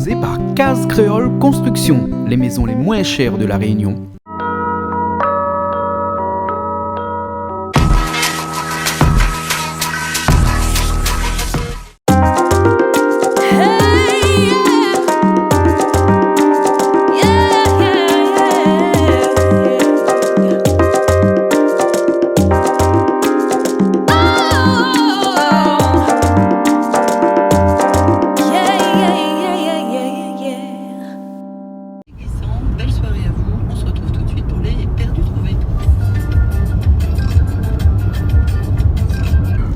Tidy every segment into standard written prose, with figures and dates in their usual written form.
proposé par Case Créole Construction, les maisons les moins chères de la Réunion.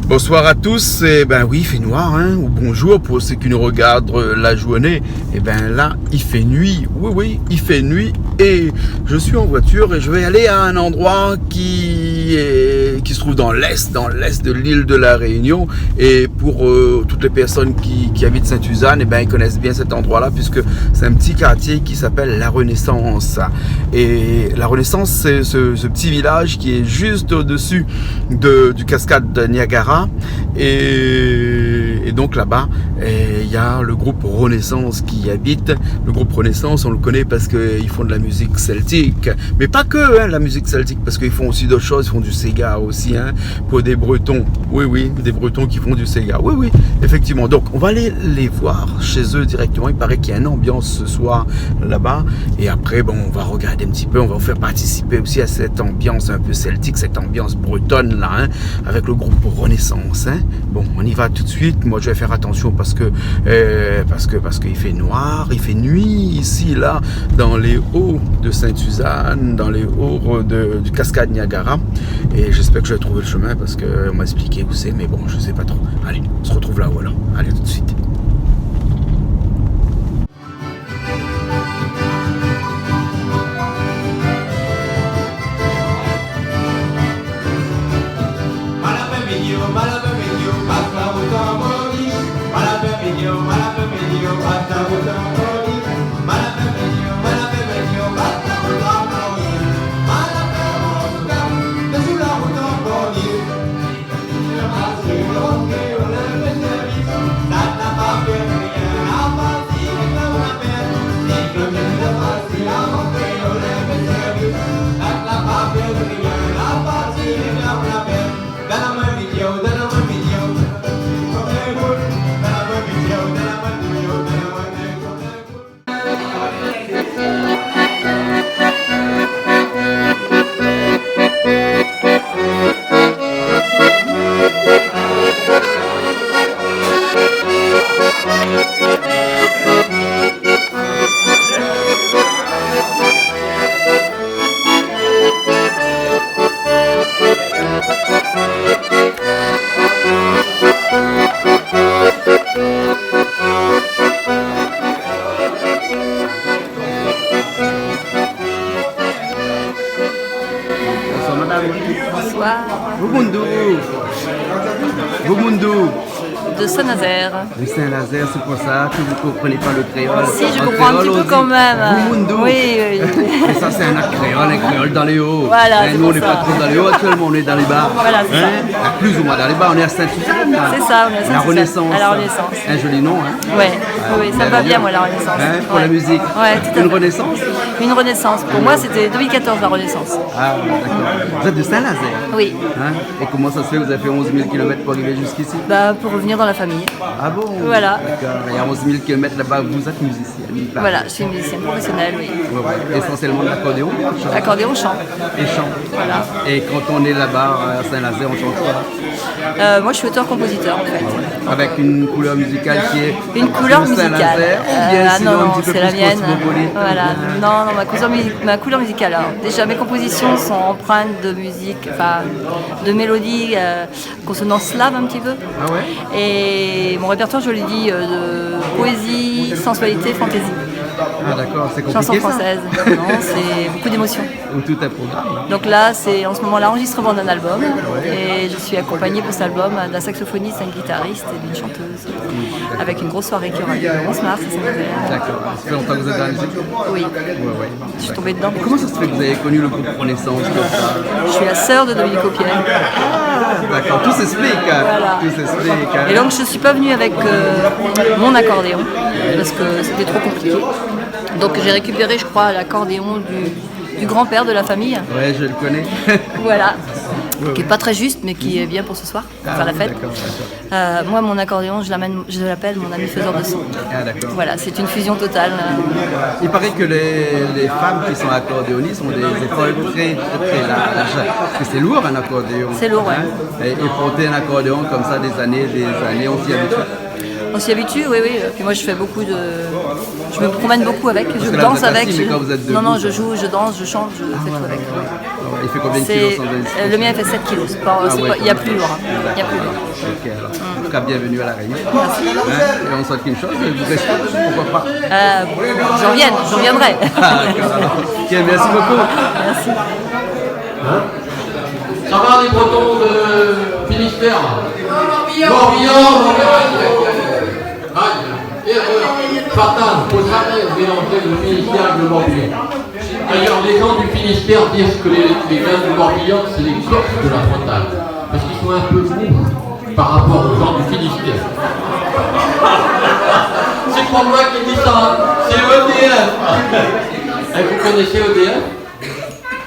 Bonsoir à tous, et ben oui, il fait noir, hein, ou bonjour pour ceux qui nous regardent la journée. Et ben là, il fait nuit, oui, il fait nuit, et je suis en voiture et je vais aller à un endroit qui se trouve dans l'est de l'île de la Réunion. Et pour toutes les personnes qui habitent Sainte-Suzanne, et ben ils connaissent bien cet endroit-là, puisque c'est un petit quartier qui s'appelle La Renaissance. Et La Renaissance, c'est ce petit village qui est juste au-dessus du cascade de Niagara. Et donc là-bas, il y a le groupe Renaissance qui y habite. Le groupe Renaissance, on le connaît parce qu'ils font de la musique celtique. Mais pas que la musique celtique, parce qu'ils font aussi d'autres choses. Ils font du Sega aussi, pour des Bretons. Oui, des Bretons qui font du Sega. Oui, effectivement. Donc, on va aller les voir chez eux directement. Il paraît qu'il y a une ambiance ce soir là-bas. Et après, on va regarder un petit peu. On va vous faire participer aussi à cette ambiance un peu celtique, cette ambiance bretonne là, avec le groupe Renaissance. Bon, on y va tout de suite. Moi, je vais faire attention parce qu'il fait noir, il fait nuit ici, là, dans les hauts de Sainte-Suzanne, dans les hauts du cascade Niagara. Et j'espère que je vais trouver le chemin parce qu'on m'a expliqué où c'est, mais bon, je sais pas trop. Allez, on se retrouve là-haut, alors. Allez, tout de suite. Bonsoir. Boumundou. De Saint-Nazaire. De Saint-Nazaire, c'est pour ça que vous ne comprenez pas le créole. Si, je comprends un petit peu quand même. Boumundou. Oui. Et ça, c'est un créole dans les hauts. Voilà, c'est nous, on n'est ça. pas trop dans les hauts, actuellement, on est dans les bas. Voilà, c'est ça. Plus ou moins dans les bas, on est à Sainte-Suzanne. C'est ça, on est à Sainte-Suzanne. La Renaissance. À la Renaissance. Un joli nom, Oui, ça me va bien, moi, la Renaissance. Pour la musique. Ouais, tout à Une fait. Renaissance. Une Renaissance. Pour moi, c'était 2014, la Renaissance. Ah, d'accord. Vous êtes de Saint-Nazaire? Oui. Et comment ça se fait? Vous avez fait 11 000 km pour arriver jusqu'ici? Pour revenir dans la famille. Ah bon? Voilà. D'accord. Il y a 11 000 km là-bas, vous êtes musicienne. Voilà, je suis musicienne professionnelle, oui. Ouais. Essentiellement de l'accordéon? Accordéon, chant. Et chant. Voilà. Et quand on est là-bas à Saint-Nazaire, on chante quoi? Moi, je suis auteur-compositeur, en fait. Avec une couleur musicale qui est Une couleur musicale. Ou bien sinon non, un petit peu c'est la plus mienne. cosmopolite. Voilà. Non, ma couleur musicale. Alors, déjà, mes compositions sont empreintes de musique, de mélodies, consonance slave un petit peu. Ah ouais? Et mon répertoire, je le dis, de poésie, sensualité, fantaisie. Ah d'accord, c'est compliqué Chanson ça. française. Non, c'est beaucoup d'émotions. Ou tout un programme. Donc là, c'est en ce moment l'enregistrement d'un album. Et je suis accompagnée pour cet album d'un saxophoniste, d'un guitariste et d'une chanteuse. Avec une grosse soirée qui aura lieu le 11 mars à Saint-Nazaire. D'accord. Ça fait longtemps que vous êtes dans la musique? Oui, Ouais. je suis tombée dedans. Et comment ça se fait que vous avez connu le groupe Renaissance comme ça? Je suis la sœur de Dominique Aupier. D'accord, tout s'explique. Voilà. Tout s'explique. Et donc je ne suis pas venue avec mon accordéon parce que c'était trop compliqué. Donc j'ai récupéré, je crois, l'accordéon du grand-père de la famille. Ouais, je le connais. Voilà. Qui n'est pas très juste, mais qui est bien pour ce soir, pour faire la fête. D'accord. Moi, mon accordéon, je l'appelle mon ami faiseur de son. Ah d'accord. Voilà, c'est une fusion totale. Il paraît que les femmes qui sont accordéonistes ont des épaules très larges. Parce que c'est lourd un accordéon. C'est lourd, ouais. Et porter un accordéon comme ça des années, on s'y habitue. On s'y habitue, oui. Puis moi, je fais beaucoup de... Je me promène beaucoup avec, je que là, danse vous êtes avec. assis, mais quand vous êtes debout, Non, ça- je joue, je danse, je chante, je fais tout avec. Il fait combien de kilos sans indiscrétion? Le mien fait 7 kilos. Il y a plus lourd. Il y a plus lourd. Ok, alors. En tout cas, bienvenue à la Réunion. Merci. Et on souhaite qu'une chose, vous restez, pourquoi pas? J'en reviendrai. Ah, d'accord, alors. Ok, merci beaucoup. Merci. Ça va les Bretons de Finistère? Morbihan. Fatal, faut jamais mélanger le Finistère avec le Morbihan. D'ailleurs, les gens du Finistère disent que les gars du Morbihan, c'est les Corses de la frontale. Parce qu'ils sont un peu mous par rapport aux gens du Finistère. C'est pas moi qui dis ça, c'est EDF. Vous connaissez EDF?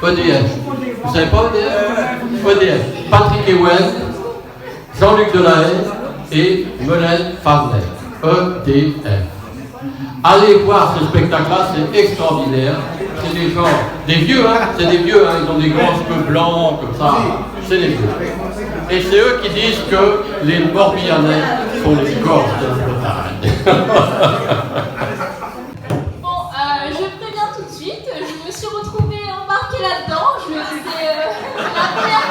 EDF. Vous savez pas EDF? EDF. Patrick Ewen, Jean-Luc Delahaye et Melaine Favner. EDF. Allez voir ce spectacle-là, c'est extraordinaire. C'est des gens, des vieux, c'est des vieux, ils ont des grands cheveux blancs comme ça. C'est des vieux. Et c'est eux qui disent que les Morbihanais sont les Corses de la Bretagne. Bon, je préviens tout de suite, je me suis retrouvée embarquée là-dedans. Je me disais, la première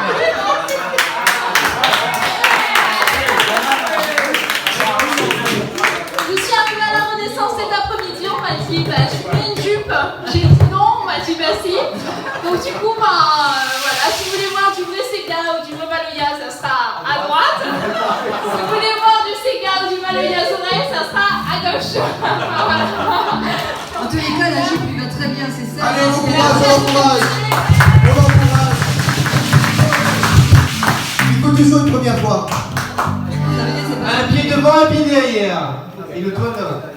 Je suis arrivée à la Renaissance cet après-midi, on m'a dit, bah, tu mets une jupe. J'ai dit non, on m'a dit, bah si. Donc du coup, voilà, si vous voulez voir du vrai Sega ou du vrai Maloya, ça sera à droite. Si vous voulez voir du Sega ou du Maloya Zonaï, ça sera à gauche. Voilà. En tous les cas, la jupe lui va très bien, c'est ça. Allez, on encourage. Il faut que tu sautes une première fois. Un pied devant, un pied derrière. Et le toit là.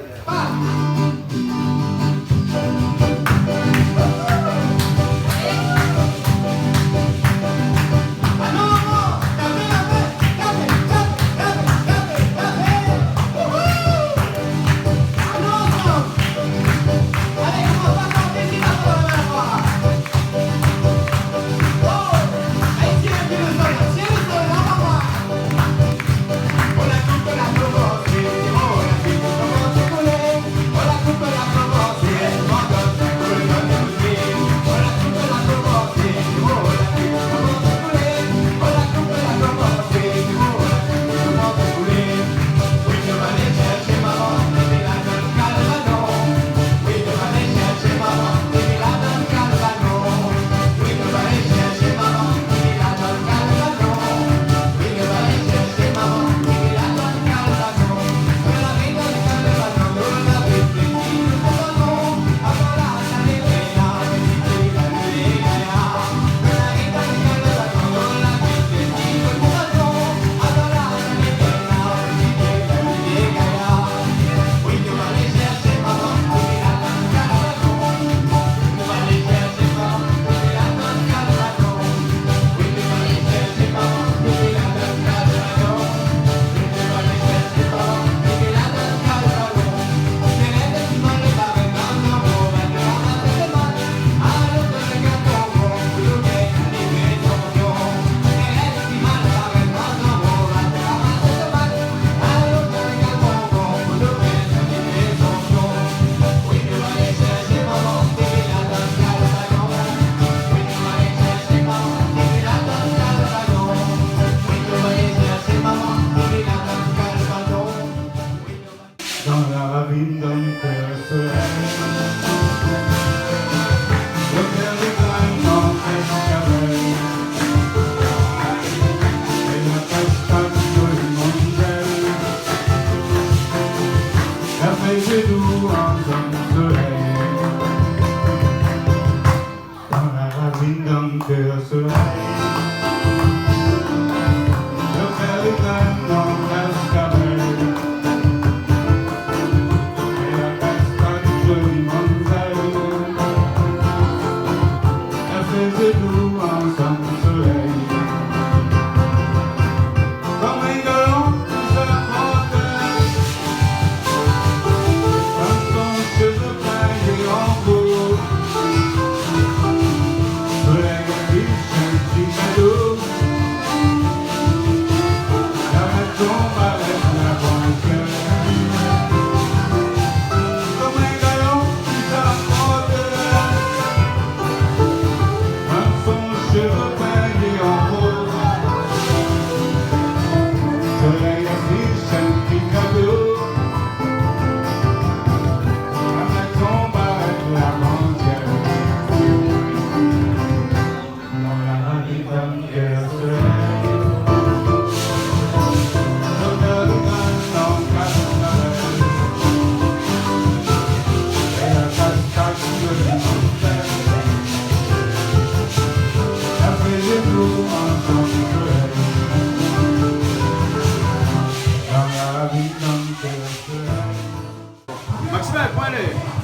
Maximin, point là.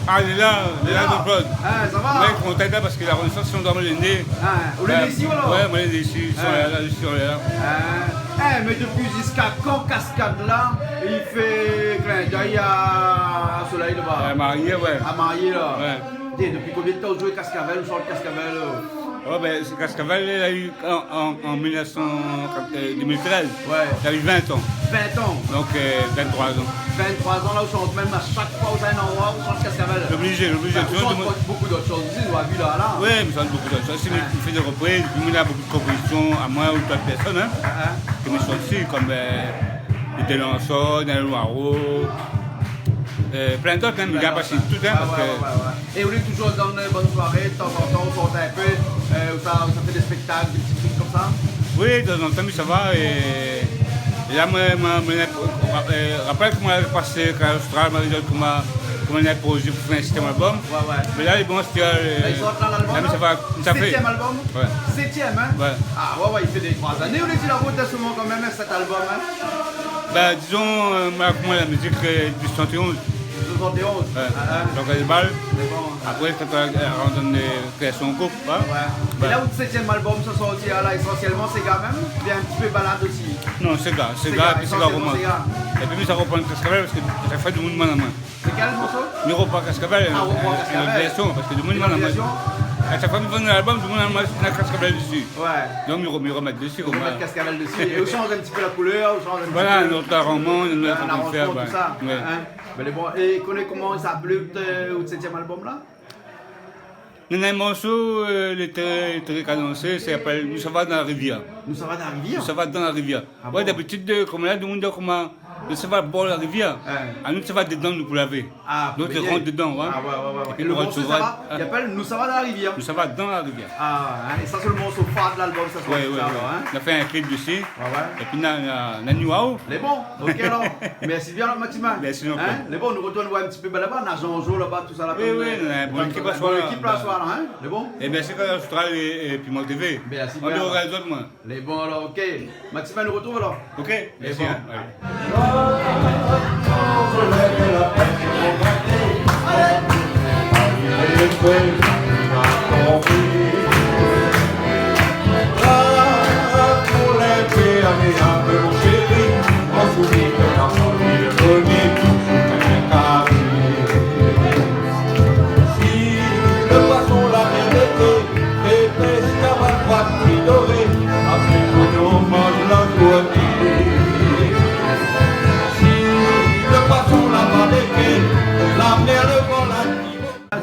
Ah, il est là de Claude. Ah, ça va? Ouais, content là parce que la Renaissance, ils sont dans le nez. Ah, vous l'avez ici ou là? Ouais, moi, les ici, ils sont là. Mais depuis jusqu'à quand cascade là, il fait clin d'œil à Soleil là-bas. À marier, ouais. À marier là. Ouais. Et depuis combien de temps vous jouez Cascavel, vous chantez Cascavel Oh, ben, ce Cascavel, il a eu en 2013. Ouais. Il a eu 20 ans. 20 ans. Donc 23 ans. 23 ans là, vous chantez même à chaque fois où vous avez un endroit, vous chantez Cascavel. Obligé. Vous chantez beaucoup d'autres choses aussi, vous avez vu là. Oui, il me chante beaucoup d'autres choses. Il fait des reprises, puis il a beaucoup de compositions à moi ou d'autres personnes. Hein, qui me chantent aussi, comme des Delançon, des Loireau. Plein d'autres, hein, mais il y a pas si tout, hein, parce que... Et vous êtes toujours dans une bonne soirée, de temps en temps, vous chantez un peu, où ça fait des spectacles, des petits trucs comme ça? Oui, de temps en temps, mais ça va. Et là, rappelle comment elle est passée quand l'Austral m'a dit comment elle a posé pour faire un 7e album. Mais là, bon, c'était... Là, ils sont dans l'album, là, mais ça va, ça fait... 7e album? Ouais. 7e, hein? Ouais. Ah, ouais, il fait des 3 années, on est sur la route à ce moment quand même, cet album, hein? Ben, disons, comment la musique du 71. 71. Ouais. Donc elle balle. Après, quand on rentre dans les créations en couple. Hein? Ouais. Et là, votre 7e album, ça sorti là, essentiellement, c'est gars même? Il y a un petit peu balade aussi? Non, c'est gars, puis c'est gars roman. Et puis ça reprend le Cascavel parce que ça fait du monde main à main. C'est quel morceau? Il reprend Cascavel, une parce que du monde main à main. À chaque fois que nous vendons l'album, tout le monde a un Cascavel dessus. Ouais. Donc ils remettent dessus. Ils remettent Cascavel dessus. Et vous changez un petit peu la couleur, vous changez un petit peu. Voilà, notre arrangement, notre arrangement, tout ça. Ouais. Et connaissez comment ça s'appelle votre 7e album là? Il y a un morceau, il est très cadencé, ça s'appelle Nous ça va dans la rivière. Nous ça va dans la rivière? Nous ça va dans la rivière. Ouais, d'habitude, comme là, tout le monde dit comment. Nous ça va bord de la rivière. Ah, nous ça va dedans nous pour laver. Ah, donc on rentre dedans, ouais. Ah, ouais. Et le morceau ça va, il appelle Nous ça va dans la rivière. Nous ça va dans la rivière. Ah, et ça c'est le morceau phare de l'album, ça se ouais. On a fait un clip dessus. Ouais. Et puis on a Nuao. Les bons, ok alors. Merci bien, Maximin. Merci beaucoup. Les bons, nous retournons voir un petit peu là-bas, on a Jean-Jo là-bas, tout ça là-bas. Oui, on a une bonne équipe à soir. L'équipe là, soir, hein. Les bons? Et bien c'est quand Austral et puis Mon TV. Merci bien. On est au réseau de moi. Les bons alors, ok. Maximin nous retrouve alors. Ok, merci.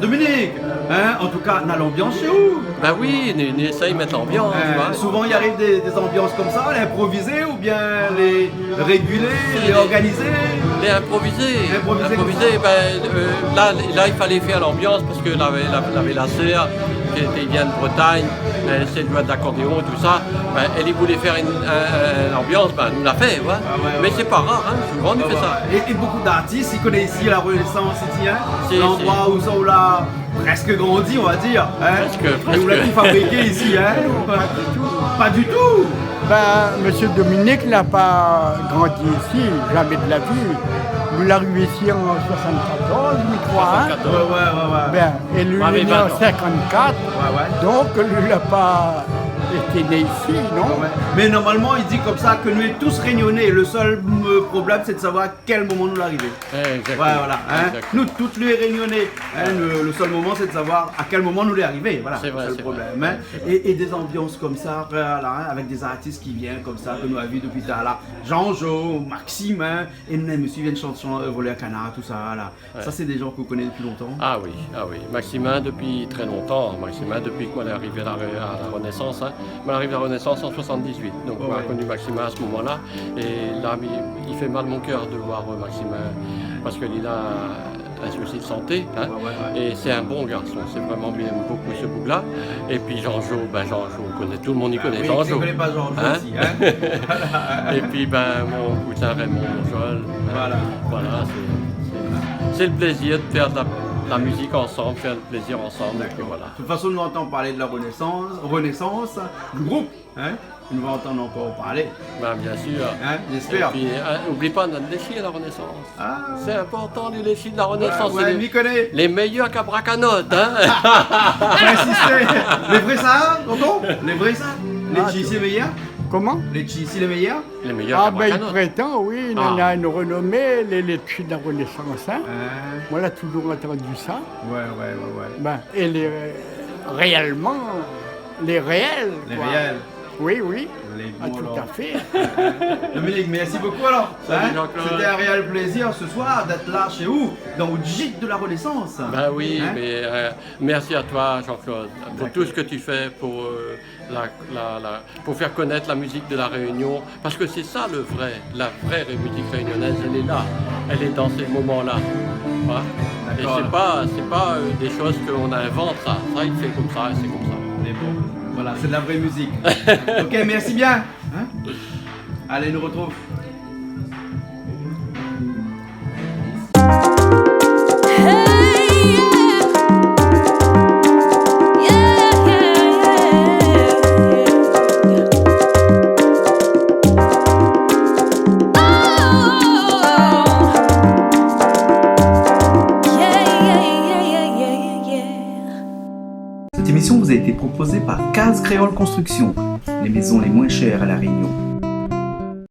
Dominique, hein, en tout cas, on a l'ambiance chez vous. Ben oui, on essaye de mettre l'ambiance. Souvent, il arrive des ambiances comme ça, les improvisées ou bien les réguler, les organiser. Les improviser. Là, il fallait faire l'ambiance parce que la sœur qui vient de Bretagne, elle essaie de jouer de l'accordéon et tout ça. Elle voulait faire une ambiance, nous l'a fait. Ouais. Mais c'est pas rare, hein, souvent on fait ça. Et beaucoup d'artistes, ils connaissent ici la Renaissance ici, hein, l'endroit où on l'a presque grandi, on va dire. Hein, presque. Vous l'avez tout fabriqué ici, hein. Pas du tout. Monsieur Dominique n'a pas grandi ici, jamais de la vie. Il est arrivé ici en 74, je crois. Ouais. Et lui, il est né en 54. Donc, lui, n'a pas été né ici, non? Mais normalement, il dit comme ça que nous sommes tous réunionnais. Le seul problème, c'est de savoir à quel moment nous l'arrivons. Voilà. Hein? Nous, tous les réunionnais. Hein? Le seul moment, c'est de savoir à quel moment nous l'arrivons. Voilà, c'est le problème. Hein? Et des ambiances comme ça, voilà, hein? Avec des artistes qui viennent comme ça, que nous avons vu depuis tard là. Jean-Jo, Maxime, hein? Et nous aussi viennent chanter Voler à Canard, tout ça. Là. Ça, c'est des gens que vous connaissez depuis longtemps. Ah oui. Maximin depuis très longtemps. Maximin depuis qu'on est arrivé à la Renaissance. Hein? On est arrivé à la Renaissance en 78. Donc on a connu Maximin à ce moment-là. Et là, il fait mal mon cœur de voir Maximin parce qu'il a un souci de santé. Hein? Et c'est un bon garçon. C'est vraiment bien beaucoup ce bout-là. Et puis Jean-Jo, tout le monde y connaît Jean-Jo. Qui ne connaît pas Jean-Jo aussi. Hein? Et puis mon cousin Raymond Joël. Voilà, c'est le plaisir de faire de la musique ensemble, faire le plaisir ensemble. Et puis voilà. De toute façon, nous entendons parler de la Renaissance, du groupe, hein. Nous va entendre encore parler. Ben, bien sûr. Hein, j'espère. Et puis, n'oublie pas notre défi à la Renaissance. Ah. C'est important du défi de la Renaissance. Ouais, m'y connaît. Les meilleurs qu'Abracanote, hein. Les vrais ça, tonton? Les vrais ça? Les Chis, les meilleurs? Comment? Les Chis, les meilleurs? Les meilleurs Ah ben il qu'Abracanote. prétend, oui, il en a une renommée, les Litchis de la Renaissance. Hein. Moi, j'ai toujours entendu ça. Ouais. Ben, et réellement, les réels. Les quoi. réels. Oui. Les Ah, bons, tout alors. à fait. Dominique, merci beaucoup alors. Salut, Jean-Claude. C'était un réel plaisir ce soir d'être là chez vous, dans le gîte de la Renaissance. Ben oui, Hein? mais merci à toi, Jean-Claude, pour tout ce que tu fais pour, pour faire connaître la musique de la Réunion. Parce que c'est ça la vraie musique réunionnaise, elle est là, elle est dans ces moments-là. Hein? Et c'est pas des choses qu'on invente, ça il fait comme ça, et c'est comme ça. Mais bon, voilà, c'est de la vraie musique. Ok, merci bien. Hein? Allez, nous retrouve. Cette émission vous a été proposée par Case Créole Construction, les maisons les moins chères à La Réunion.